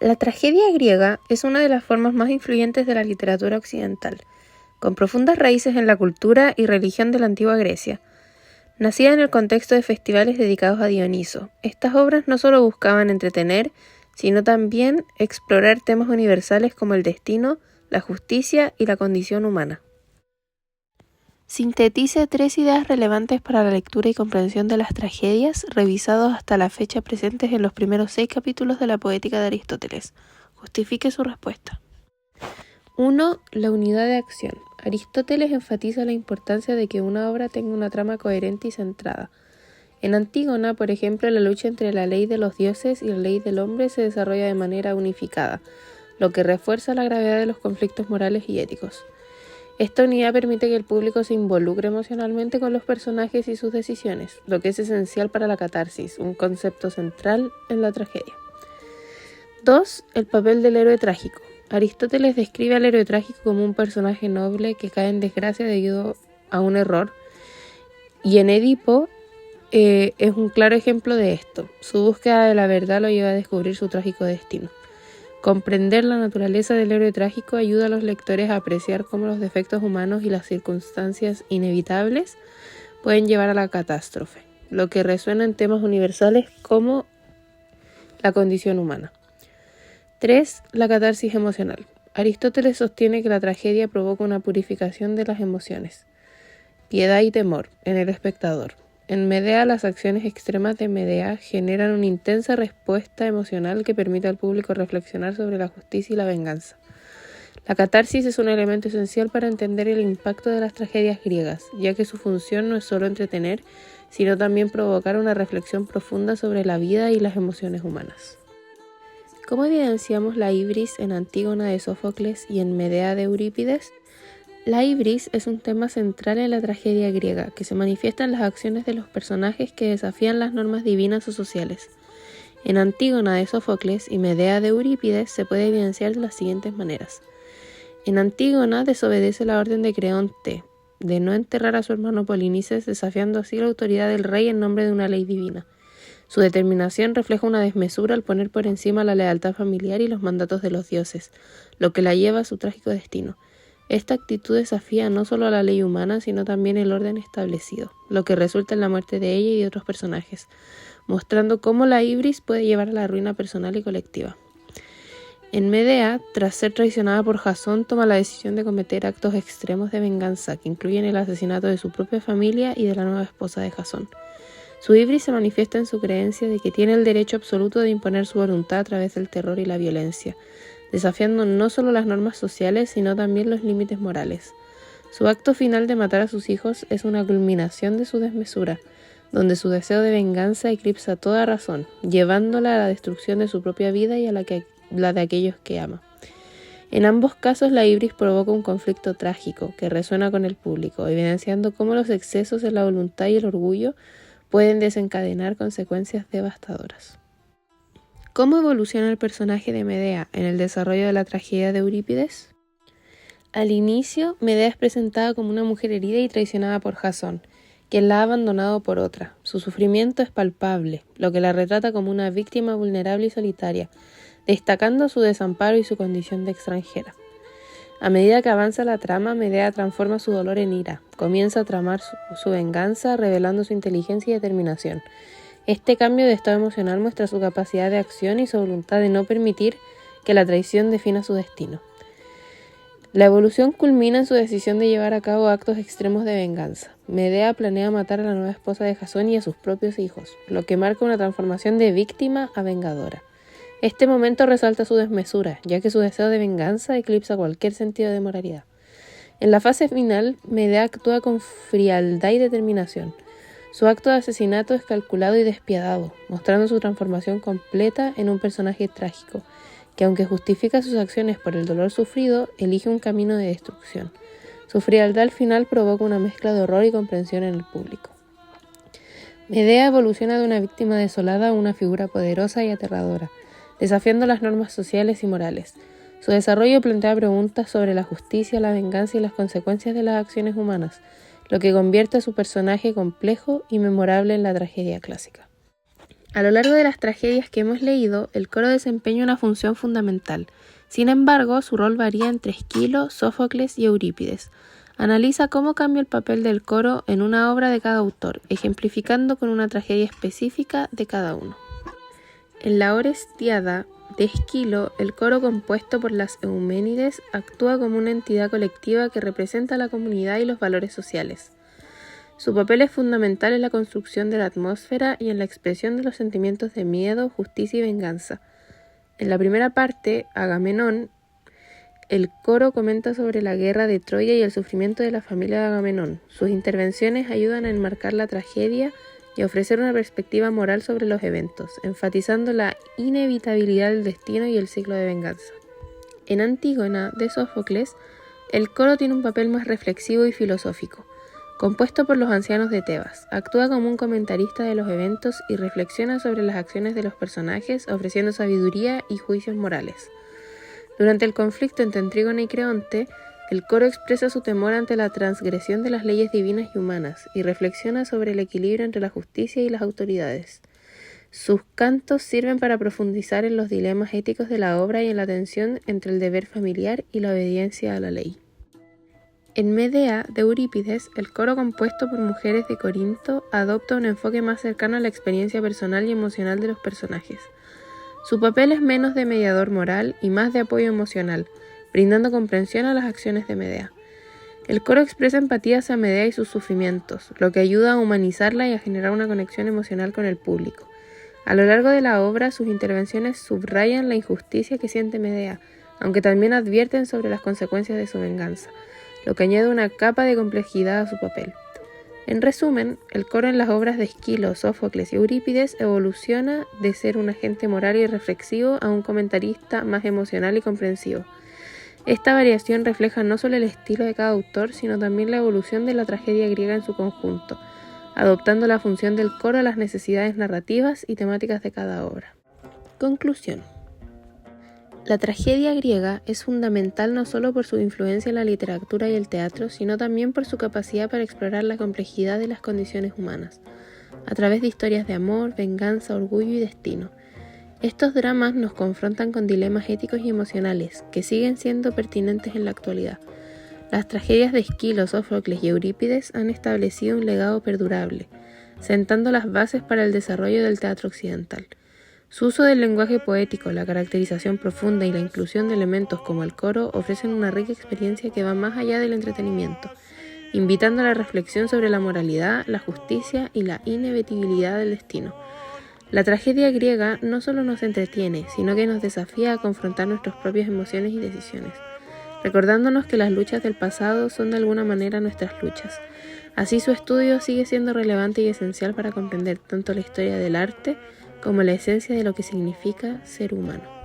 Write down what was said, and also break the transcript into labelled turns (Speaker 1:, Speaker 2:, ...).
Speaker 1: La tragedia griega es una de las formas más influyentes de la literatura occidental, con profundas raíces en la cultura y religión de la antigua Grecia. Nacida en el contexto de festivales dedicados a Dioniso, estas obras no solo buscaban entretener, sino también explorar temas universales como el destino, la justicia y la condición humana. Sintetiza 3 ideas relevantes para la lectura y comprensión de las tragedias, revisados hasta la fecha presentes en los primeros 6 capítulos de la Poética de Aristóteles. Justifique su respuesta. 1. La unidad de acción. Aristóteles enfatiza la importancia de que una obra tenga una trama coherente y centrada. En Antígona, por ejemplo, la lucha entre la ley de los dioses y la ley del hombre se desarrolla de manera unificada, lo que refuerza la gravedad de los conflictos morales y éticos. Esta unidad permite que el público se involucre emocionalmente con los personajes y sus decisiones, lo que es esencial para la catarsis, un concepto central en la tragedia. 2. El papel del héroe trágico. Aristóteles describe al héroe trágico como un personaje noble que cae en desgracia debido a un error, y en Edipo es un claro ejemplo de esto. Su búsqueda de la verdad lo lleva a descubrir su trágico destino. Comprender la naturaleza del héroe trágico ayuda a los lectores a apreciar cómo los defectos humanos y las circunstancias inevitables pueden llevar a la catástrofe, lo que resuena en temas universales como la condición humana. 3. La catarsis emocional. Aristóteles sostiene que la tragedia provoca una purificación de las emociones, piedad y temor en el espectador. En Medea, las acciones extremas de Medea generan una intensa respuesta emocional que permite al público reflexionar sobre la justicia y la venganza. La catarsis es un elemento esencial para entender el impacto de las tragedias griegas, ya que su función no es solo entretener, sino también provocar una reflexión profunda sobre la vida y las emociones humanas. ¿Cómo evidenciamos la ibris en Antígona de Sófocles y en Medea de Eurípides? La ibris es un tema central en la tragedia griega, que se manifiesta en las acciones de los personajes que desafían las normas divinas o sociales. En Antígona de Sófocles y Medea de Eurípides se puede evidenciar de las siguientes maneras. En Antígona desobedece la orden de Creonte de no enterrar a su hermano Polinices, desafiando así la autoridad del rey en nombre de una ley divina. Su determinación refleja una desmesura al poner por encima la lealtad familiar y los mandatos de los dioses, lo que la lleva a su trágico destino. Esta actitud desafía no solo a la ley humana, sino también el orden establecido, lo que resulta en la muerte de ella y de otros personajes, mostrando cómo la ibris puede llevar a la ruina personal y colectiva. En Medea, tras ser traicionada por Jasón, toma la decisión de cometer actos extremos de venganza, que incluyen el asesinato de su propia familia y de la nueva esposa de Jasón. Su ibris se manifiesta en su creencia de que tiene el derecho absoluto de imponer su voluntad a través del terror y la violencia, desafiando no solo las normas sociales, sino también los límites morales. Su acto final de matar a sus hijos es una culminación de su desmesura, donde su deseo de venganza eclipsa toda razón, llevándola a la destrucción de su propia vida y a la de aquellos que ama. En ambos casos, la ibris provoca un conflicto trágico que resuena con el público, evidenciando cómo los excesos en la voluntad y el orgullo pueden desencadenar consecuencias devastadoras. ¿Cómo evoluciona el personaje de Medea en el desarrollo de la tragedia de Eurípides? Al inicio, Medea es presentada como una mujer herida y traicionada por Jasón, quien la ha abandonado por otra. Su sufrimiento es palpable, lo que la retrata como una víctima vulnerable y solitaria, destacando su desamparo y su condición de extranjera. A medida que avanza la trama, Medea transforma su dolor en ira, comienza a tramar su venganza, revelando su inteligencia y determinación. Este cambio de estado emocional muestra su capacidad de acción y su voluntad de no permitir que la traición defina su destino. La evolución culmina en su decisión de llevar a cabo actos extremos de venganza. Medea planea matar a la nueva esposa de Jasón y a sus propios hijos, lo que marca una transformación de víctima a vengadora. Este momento resalta su desmesura, ya que su deseo de venganza eclipsa cualquier sentido de moralidad. En la fase final, Medea actúa con frialdad y determinación. Su acto de asesinato es calculado y despiadado, mostrando su transformación completa en un personaje trágico, que aunque justifica sus acciones por el dolor sufrido, elige un camino de destrucción. Su frialdad al final provoca una mezcla de horror y comprensión en el público. Medea evoluciona de una víctima desolada a una figura poderosa y aterradora, desafiando las normas sociales y morales. Su desarrollo plantea preguntas sobre la justicia, la venganza y las consecuencias de las acciones humanas, lo que convierte a su personaje complejo y memorable en la tragedia clásica. A lo largo de las tragedias que hemos leído, el coro desempeña una función fundamental. Sin embargo, su rol varía entre Esquilo, Sófocles y Eurípides. Analiza cómo cambia el papel del coro en una obra de cada autor, ejemplificando con una tragedia específica de cada uno. En la Orestiada de Esquilo, el coro compuesto por las Euménides actúa como una entidad colectiva que representa a la comunidad y los valores sociales. Su papel es fundamental en la construcción de la atmósfera y en la expresión de los sentimientos de miedo, justicia y venganza. En la primera parte, Agamenón, el coro comenta sobre la guerra de Troya y el sufrimiento de la familia de Agamenón. Sus intervenciones ayudan a enmarcar la tragedia y a ofrecer una perspectiva moral sobre los eventos, enfatizando la inevitabilidad del destino y el ciclo de venganza. En Antígona, de Sófocles, el coro tiene un papel más reflexivo y filosófico. Compuesto por los ancianos de Tebas, actúa como un comentarista de los eventos y reflexiona sobre las acciones de los personajes, ofreciendo sabiduría y juicios morales. Durante el conflicto entre Antígona y Creonte, el coro expresa su temor ante la transgresión de las leyes divinas y humanas y reflexiona sobre el equilibrio entre la justicia y las autoridades. Sus cantos sirven para profundizar en los dilemas éticos de la obra y en la tensión entre el deber familiar y la obediencia a la ley. En Medea, de Eurípides, el coro compuesto por mujeres de Corinto adopta un enfoque más cercano a la experiencia personal y emocional de los personajes. Su papel es menos de mediador moral y más de apoyo emocional, brindando comprensión a las acciones de Medea. El coro expresa empatía hacia Medea y sus sufrimientos, lo que ayuda a humanizarla y a generar una conexión emocional con el público. A lo largo de la obra, sus intervenciones subrayan la injusticia que siente Medea, aunque también advierten sobre las consecuencias de su venganza, lo que añade una capa de complejidad a su papel. En resumen, el coro en las obras de Esquilo, Sófocles y Eurípides evoluciona de ser un agente moral y reflexivo a un comentarista más emocional y comprensivo. Esta variación refleja no solo el estilo de cada autor, sino también la evolución de la tragedia griega en su conjunto, adoptando la función del coro a las necesidades narrativas y temáticas de cada obra. Conclusión. La tragedia griega es fundamental no solo por su influencia en la literatura y el teatro, sino también por su capacidad para explorar la complejidad de las condiciones humanas, a través de historias de amor, venganza, orgullo y destino. Estos dramas nos confrontan con dilemas éticos y emocionales, que siguen siendo pertinentes en la actualidad. Las tragedias de Esquilo, Sófocles y Eurípides han establecido un legado perdurable, sentando las bases para el desarrollo del teatro occidental. Su uso del lenguaje poético, la caracterización profunda y la inclusión de elementos como el coro ofrecen una rica experiencia que va más allá del entretenimiento, invitando a la reflexión sobre la moralidad, la justicia y la inevitabilidad del destino. La tragedia griega no solo nos entretiene, sino que nos desafía a confrontar nuestras propias emociones y decisiones, recordándonos que las luchas del pasado son de alguna manera nuestras luchas. Así su estudio sigue siendo relevante y esencial para comprender tanto la historia del arte como la esencia de lo que significa ser humano.